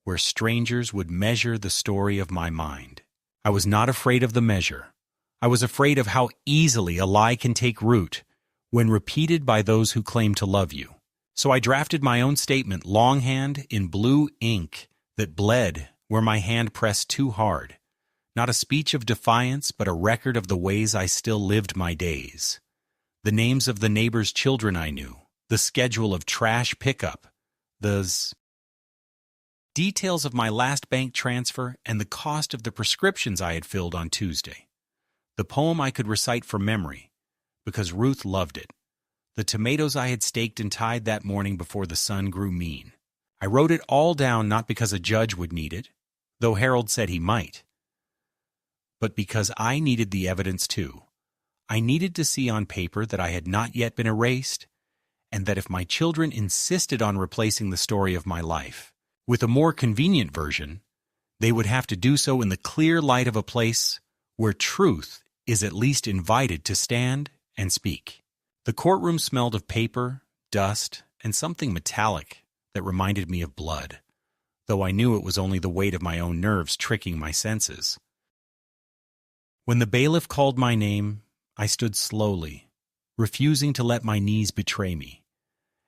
Speaker 1: where strangers would measure the story of my mind. I was not afraid of the measure. I was afraid of how easily a lie can take root when repeated by those who claim to love you. So I drafted my own statement longhand in blue ink that bled where my hand pressed too hard. Not a speech of defiance, but a record of the ways I still lived my days. The names of the neighbors' children I knew, the schedule of trash pickup, the details of my last bank transfer, and the cost of the prescriptions I had filled on Tuesday. The poem I could recite from memory, because Ruth loved it. The tomatoes I had staked and tied that morning before the sun grew mean. I wrote it all down not because a judge would need it, though Harold said he might, but because I needed the evidence too. I needed to see on paper that I had not yet been erased, and that if my children insisted on replacing the story of my life with a more convenient version, they would have to do so in the clear light of a place where truth is at least invited to stand and speak. The courtroom smelled of paper, dust, and something metallic that reminded me of blood, though I knew it was only the weight of my own nerves tricking my senses. When the bailiff called my name, I stood slowly, refusing to let my knees betray me,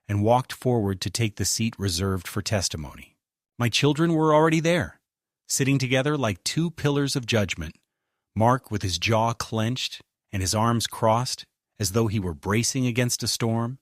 Speaker 1: and walked forward to take the seat reserved for testimony. My children were already there, sitting together like two pillars of judgment, Mark with his jaw clenched and his arms crossed as though he were bracing against a storm,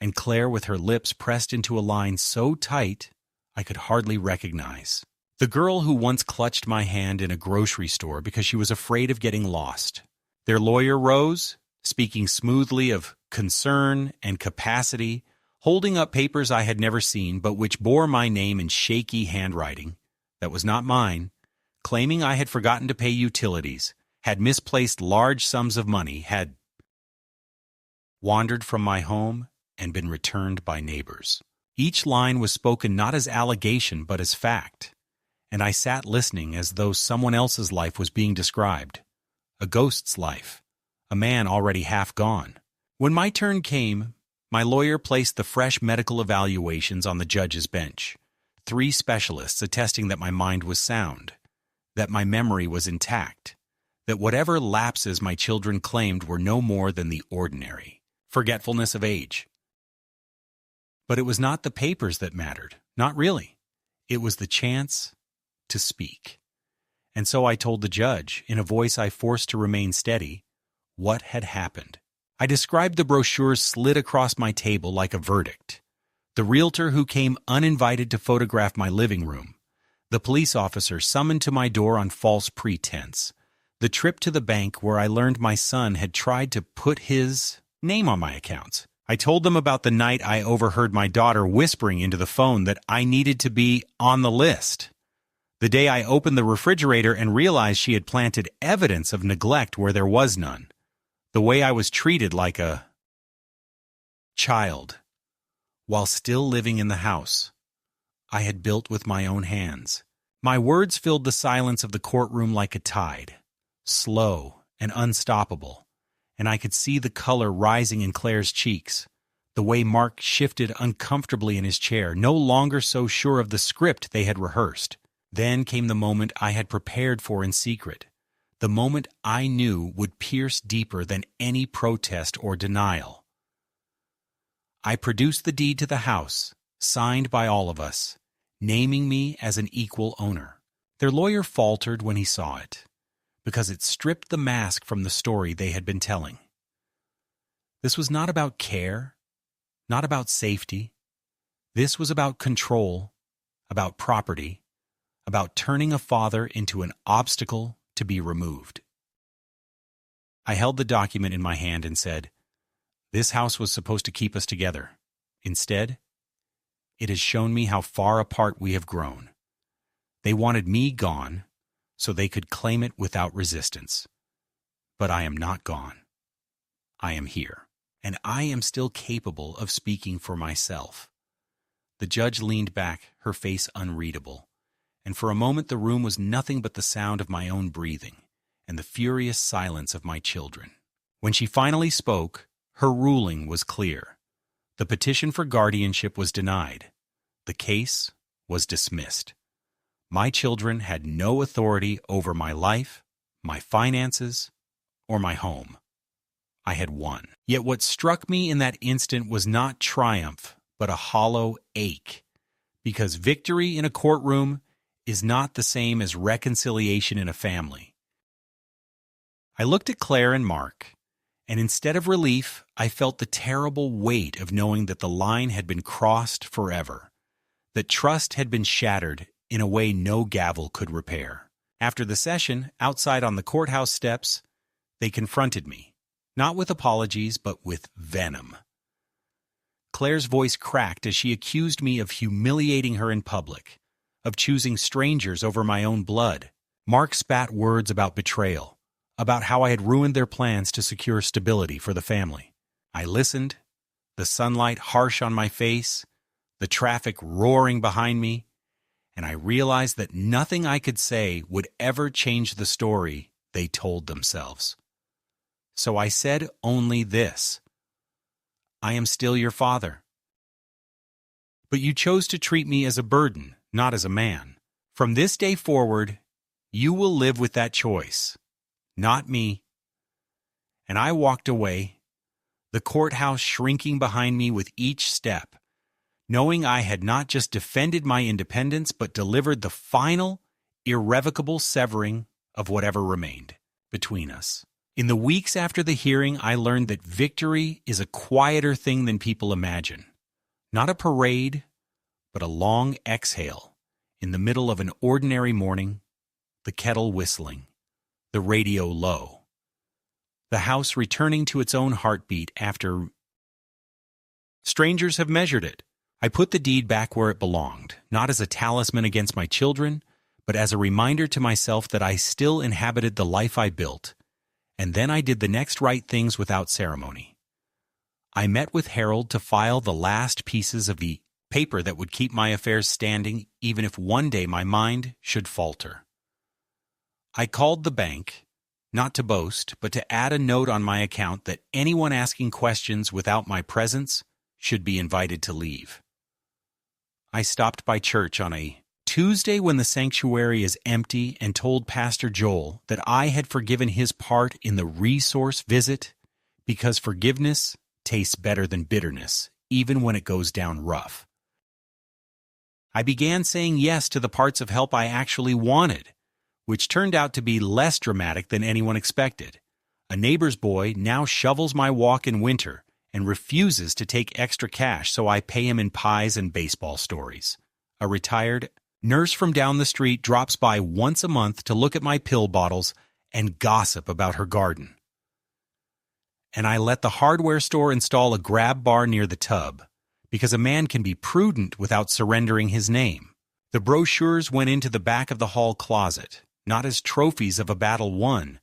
Speaker 1: and Claire with her lips pressed into a line so tight I could hardly recognize. The girl who once clutched my hand in a grocery store because she was afraid of getting lost. Their lawyer rose, speaking smoothly of concern and capacity, holding up papers I had never seen but which bore my name in shaky handwriting that was not mine, claiming I had forgotten to pay utilities, had misplaced large sums of money, had wandered from my home and been returned by neighbors. Each line was spoken not as allegation but as fact, and I sat listening as though someone else's life was being described, a ghost's life, a man already half gone. When my turn came, my lawyer placed the fresh medical evaluations on the judge's bench. 3 specialists attesting that my mind was sound, that my memory was intact, that whatever lapses my children claimed were no more than the ordinary forgetfulness of age. But it was not the papers that mattered, not really. It was the chance to speak. And so I told the judge, in a voice I forced to remain steady, what had happened. I described the brochures slid across my table like a verdict. The realtor who came uninvited to photograph my living room. The police officer summoned to my door on false pretense. The trip to the bank where I learned my son had tried to put his name on my accounts. I told them about the night I overheard my daughter whispering into the phone that I needed to be on the list. The day I opened the refrigerator and realized she had planted evidence of neglect where there was none. The way I was treated like a child while still living in the house I had built with my own hands. My words filled the silence of the courtroom like a tide, slow and unstoppable, and I could see the color rising in Claire's cheeks, the way Mark shifted uncomfortably in his chair, no longer so sure of the script they had rehearsed. Then came the moment I had prepared for in secret, the moment I knew would pierce deeper than any protest or denial. I produced the deed to the house, signed by all of us, naming me as an equal owner. Their lawyer faltered when he saw it, because it stripped the mask from the story they had been telling. This was not about care, not about safety. This was about control, about property, about turning a father into an obstacle to be removed. I held the document in my hand and said, "This house was supposed to keep us together. Instead, it has shown me how far apart we have grown. They wanted me gone so they could claim it without resistance. But I am not gone. I am here, and I am still capable of speaking for myself." The judge leaned back, her face unreadable, and for a moment the room was nothing but the sound of my own breathing and the furious silence of my children. When she finally spoke, her ruling was clear. The petition for guardianship was denied. The case was dismissed. My children had no authority over my life, my finances, or my home. I had won. Yet what struck me in that instant was not triumph, but a hollow ache, because victory in a courtroom is not the same as reconciliation in a family. I looked at Claire and Mark, and instead of relief, I felt the terrible weight of knowing that the line had been crossed forever, that trust had been shattered in a way no gavel could repair. After the session, outside on the courthouse steps, they confronted me, not with apologies, but with venom. Claire's voice cracked as she accused me of humiliating her in public, of choosing strangers over my own blood. Mark spat words about betrayal, about how I had ruined their plans to secure stability for the family. I listened, the sunlight harsh on my face, the traffic roaring behind me, and I realized that nothing I could say would ever change the story they told themselves. So I said only this: I am still your father. But you chose to treat me as a burden, not as a man. From this day forward, you will live with that choice, not me. And I walked away, the courthouse shrinking behind me with each step, knowing I had not just defended my independence, but delivered the final, irrevocable severing of whatever remained between us. In the weeks after the hearing, I learned that victory is a quieter thing than people imagine. Not a parade, but a long exhale in the middle of an ordinary morning, the kettle whistling, the radio low, the house returning to its own heartbeat after strangers have measured it. I put the deed back where it belonged, not as a talisman against my children, but as a reminder to myself that I still inhabited the life I built. And then I did the next right things without ceremony. I met with Harold to file the last pieces of the paper that would keep my affairs standing even if one day my mind should falter. I called the bank, not to boast, but to add a note on my account that anyone asking questions without my presence should be invited to leave. I stopped by church on a Tuesday when the sanctuary is empty and told Pastor Joel that I had forgiven his part in the resource visit because forgiveness tastes better than bitterness, even when it goes down rough. I began saying yes to the parts of help I actually wanted, which turned out to be less dramatic than anyone expected. A neighbor's boy now shovels my walk in winter and refuses to take extra cash, so I pay him in pies and baseball stories. A retired nurse from down the street drops by once a month to look at my pill bottles and gossip about her garden. And I let the hardware store install a grab bar near the tub, because a man can be prudent without surrendering his name. The brochures went into the back of the hall closet, not as trophies of a battle won,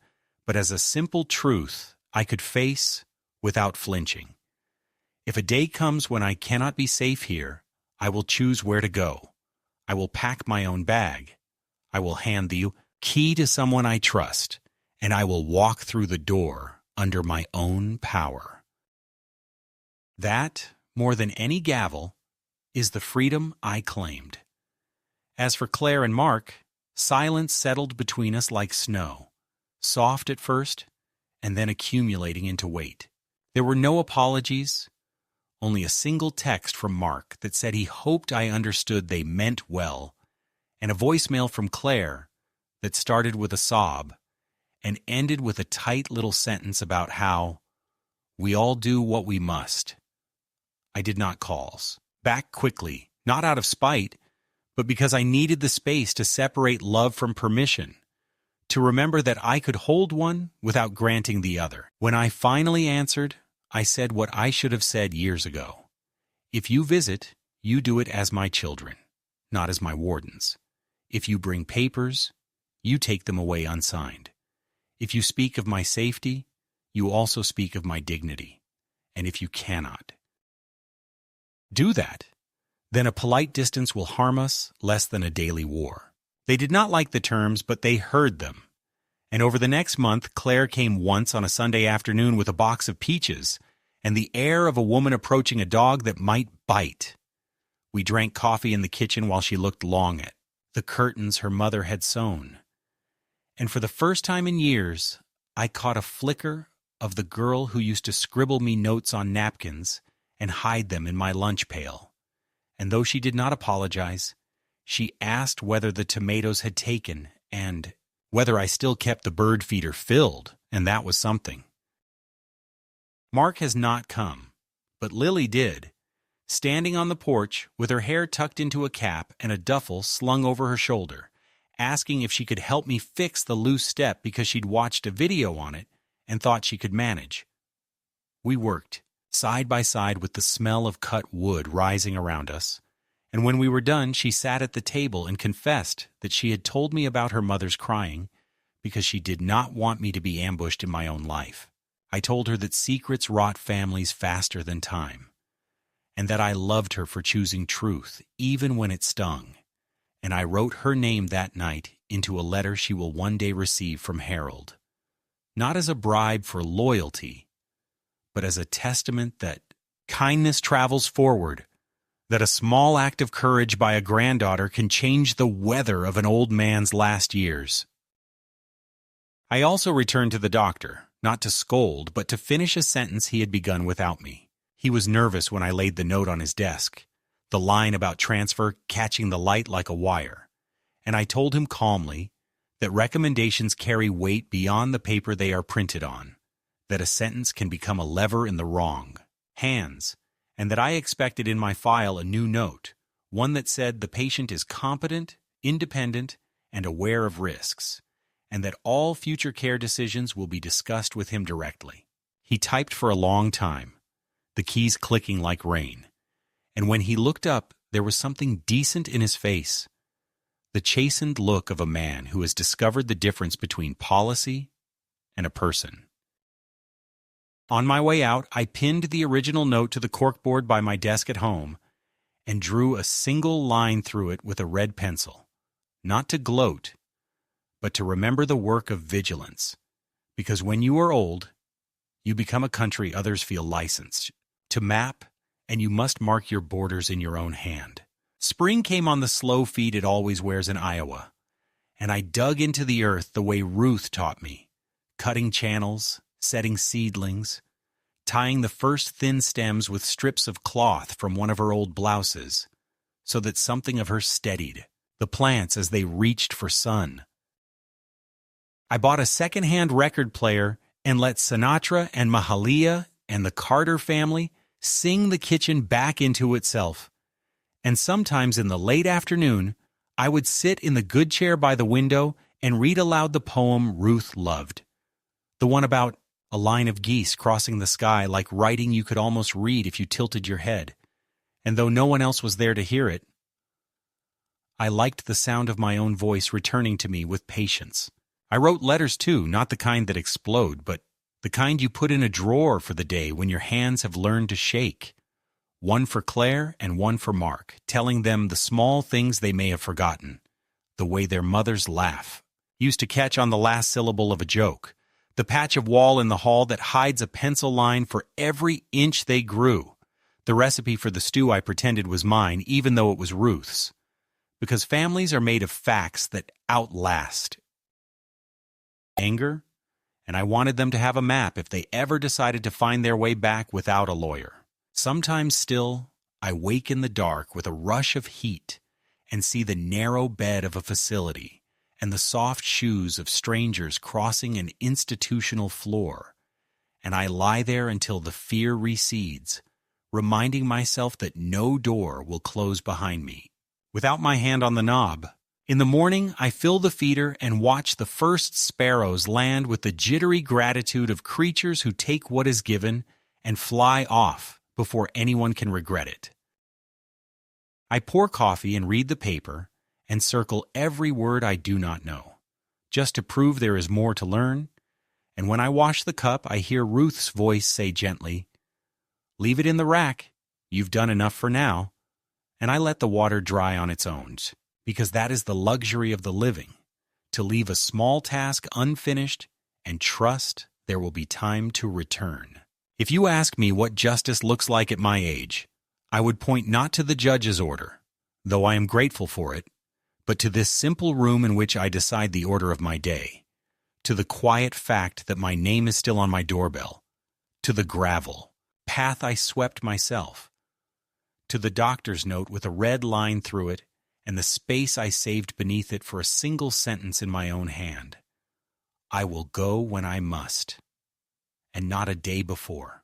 Speaker 1: but as a simple truth I could face without flinching. If a day comes when I cannot be safe here, I will choose where to go. I will pack my own bag. I will hand the key to someone I trust, and I will walk through the door under my own power. That, more than any gavel, is the freedom I claimed. As for Claire and Mark, silence settled between us like snow, soft at first, and then accumulating into weight. There were no apologies, only a single text from Mark that said he hoped I understood they meant well, and a voicemail from Claire that started with a sob and ended with a tight little sentence about how we all do what we must. I did not calls back quickly, not out of spite, but because I needed the space to separate love from permission, to remember that I could hold one without granting the other. When I finally answered, I said what I should have said years ago. If you visit, you do it as my children, not as my wardens. If you bring papers, you take them away unsigned. If you speak of my safety, you also speak of my dignity. And if you cannot do that, then a polite distance will harm us less than a daily war. They did not like the terms, but they heard them. And over the next month, Claire came once on a Sunday afternoon with a box of peaches and the air of a woman approaching a dog that might bite. We drank coffee in the kitchen while she looked long at the curtains her mother had sewn. And for the first time in years, I caught a flicker of the girl who used to scribble me notes on napkins and hide them in my lunch pail. And though she did not apologize, she asked whether the tomatoes had taken and whether I still kept the bird feeder filled, and that was something. Mark has not come, but Lily did, standing on the porch with her hair tucked into a cap and a duffel slung over her shoulder, asking if she could help me fix the loose step because she'd watched a video on it and thought she could manage. We worked, side by side with the smell of cut wood rising around us, and when we were done, she sat at the table and confessed that she had told me about her mother's crying because she did not want me to be ambushed in my own life. I told her that secrets rot families faster than time, and that I loved her for choosing truth, even when it stung. And I wrote her name that night into a letter she will one day receive from Harold, not as a bribe for loyalty, but as a testament that kindness travels forward, that a small act of courage by a granddaughter can change the weather of an old man's last years. I also returned to the doctor, not to scold, but to finish a sentence he had begun without me. He was nervous when I laid the note on his desk, the line about transfer catching the light like a wire, and I told him calmly that recommendations carry weight beyond the paper they are printed on, that a sentence can become a lever in the wrong hands, and that I expected in my file a new note, one that said the patient is competent, independent, and aware of risks, and that all future care decisions will be discussed with him directly. He typed for a long time, the keys clicking like rain, and when he looked up, there was something decent in his face, the chastened look of a man who has discovered the difference between policy and a person. On my way out, I pinned the original note to the corkboard by my desk at home and drew a single line through it with a red pencil, not to gloat, but to remember the work of vigilance, Because when you are old, you become a country others feel licensed to map, and you must mark your borders in your own hand. Spring came on the slow feet it always wears in Iowa, and I dug into the earth the way Ruth taught me, cutting channels, setting seedlings, tying the first thin stems with strips of cloth from one of her old blouses, so that something of her steadied the plants as they reached for sun. I bought a second-hand record player and let Sinatra and Mahalia and the Carter family sing the kitchen back into itself. And sometimes in the late afternoon, I would sit in the good chair by the window and read aloud the poem Ruth loved, the one about a line of geese crossing the sky like writing you could almost read if you tilted your head. And though no one else was there to hear it, I liked the sound of my own voice returning to me with patience. I wrote letters too, not the kind that explode, but the kind you put in a drawer for the day when your hands have learned to shake. One for Claire and one for Mark, telling them the small things they may have forgotten, the way their mothers laugh, used to catch on the last syllable of a joke, the patch of wall in the hall that hides a pencil line for every inch they grew, the recipe for the stew I pretended was mine even though it was Ruth's, because families are made of facts that outlast anger, and I wanted them to have a map if they ever decided to find their way back without a lawyer. Sometimes still, I wake in the dark with a rush of heat and see the narrow bed of a facility and the soft shoes of strangers crossing an institutional floor, and I lie there until the fear recedes, reminding myself that no door will close behind me. Without my hand on the knob, in the morning I fill the feeder and watch the first sparrows land with the jittery gratitude of creatures who take what is given and fly off before anyone can regret it. I pour coffee and read the paper and circle every word I do not know, just to prove there is more to learn, and when I wash the cup I hear Ruth's voice say gently, "Leave it in the rack, you've done enough for now," and I let the water dry on its own, because that is the luxury of the living, to leave a small task unfinished and trust there will be time to return. If you ask me what justice looks like at my age, I would point not to the judge's order, though I am grateful for it, but to this simple room in which I decide the order of my day, to the quiet fact that my name is still on my doorbell, to the gravel path I swept myself, to the doctor's note with a red line through it and the space I saved beneath it for a single sentence in my own hand. I will go when I must, and not a day before.